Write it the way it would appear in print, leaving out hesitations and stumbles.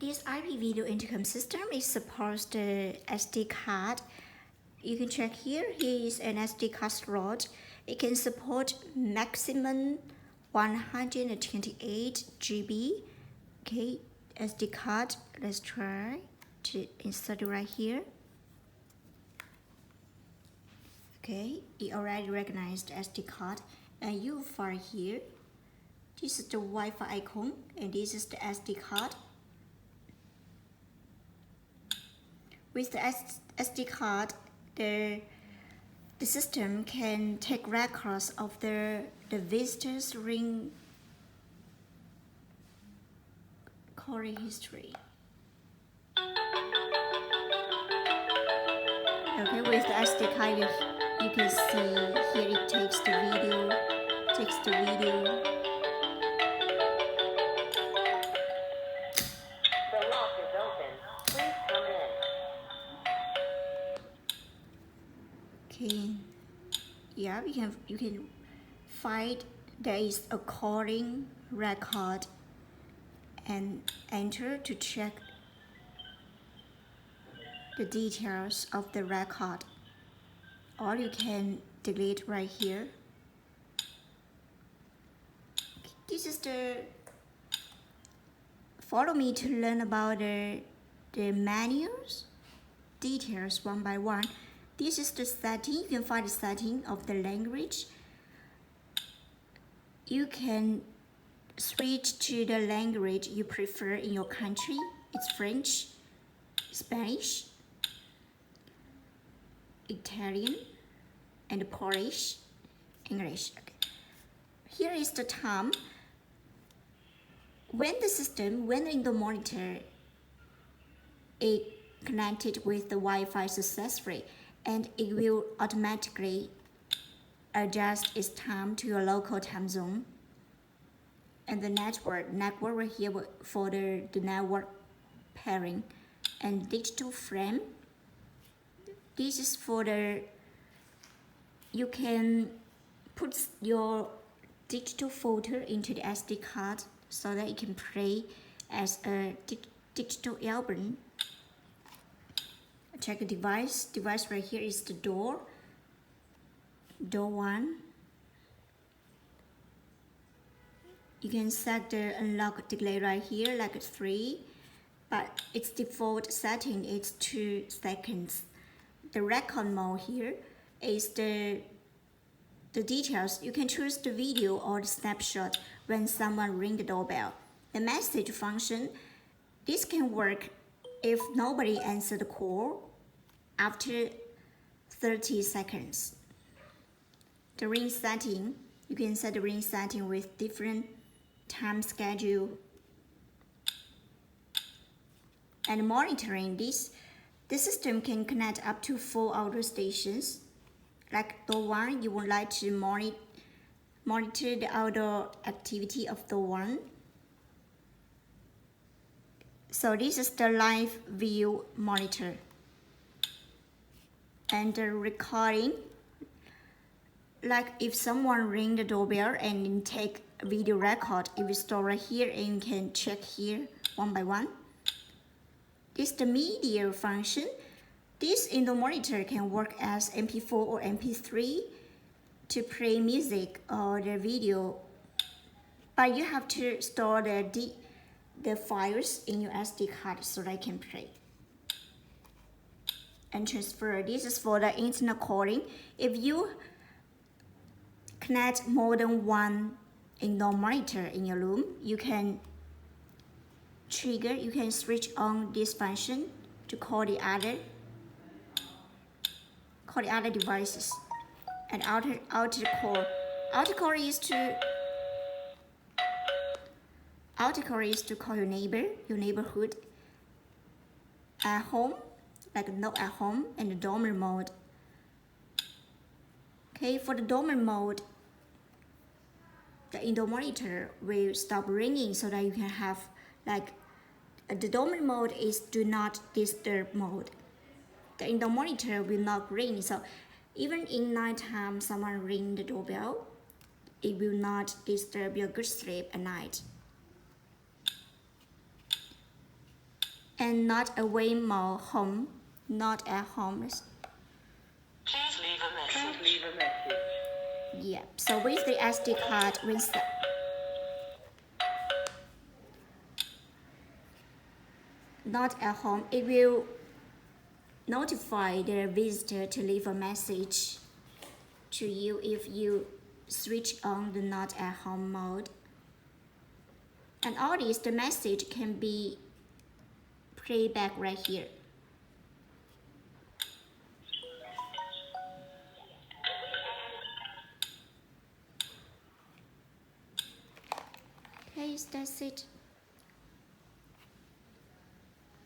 this IP video intercom system is supports the SD card. You can check here. Here is an SD card slot. It can support maximum 128 GB. Okay, SD card. Let's try to insert it right here. Okay, it already recognized the SD card, and you find here. This is the Wi-Fi icon, and this is the SD card. With the SD card, the system can take records of the visitor's ring calling history. Okay, with the SD card, you can see here it takes the video. The lock is open. Please come in. Okay, yeah, you can find there is a calling record and enter to check the details of the record, or you can delete right here. This is the follow me to learn about the menus details one by one. This is the setting. You can find the setting of the language. You can switch to the language you prefer in your country. It's French, Spanish, Italian, and Polish, English. Okay. Here is the time. When in the monitor, it connected with the Wi-Fi successfully, and it will automatically adjust its time to your local time zone. And the network right here for the network pairing, and digital frame. This is for you can put your digital photo into the SD card so that it can play as a digital album. Check the device. Device right here is the door 1. You can set the unlock delay right here like 3, but its default setting is 2 seconds. The record mode here is the details. You can choose the video or the snapshot when someone rings the doorbell. The message function, this can work if nobody answers the call after 30 seconds. The ring setting, you can set the ring setting with different time schedule. And monitoring this, the system can connect up to 4 outdoor stations. Like the one you would like to monitor the outdoor activity of the one. So this is the live view monitor. And the recording, like if someone ring the doorbell and take a video record, it will store right here, and you can check here one by one. This is the media function. This in the monitor can work as MP4 or MP3 to play music or the video, but you have to store the files in your SD card so they can play. And transfer. This is for the internet calling. If you connect more than one indoor monitor in your room, you can switch on this function to call the other devices. And outer call is to call your neighborhood, at home, like not at home, and the dormer mode. Okay, for the dormer mode, the indoor monitor will stop ringing so that you can have like the dormer mode is do not disturb mode. The indoor monitor will not ring, so even in nighttime someone ring the doorbell, it will not disturb your good sleep at night. and not away from home, not at home. Please leave a message. Please leave a message. Yeah, so with the SD card, not at home, it will notify the visitor to leave a message to you if you switch on the not at home mode. And all this, the message can be played back right here. Okay, that's it.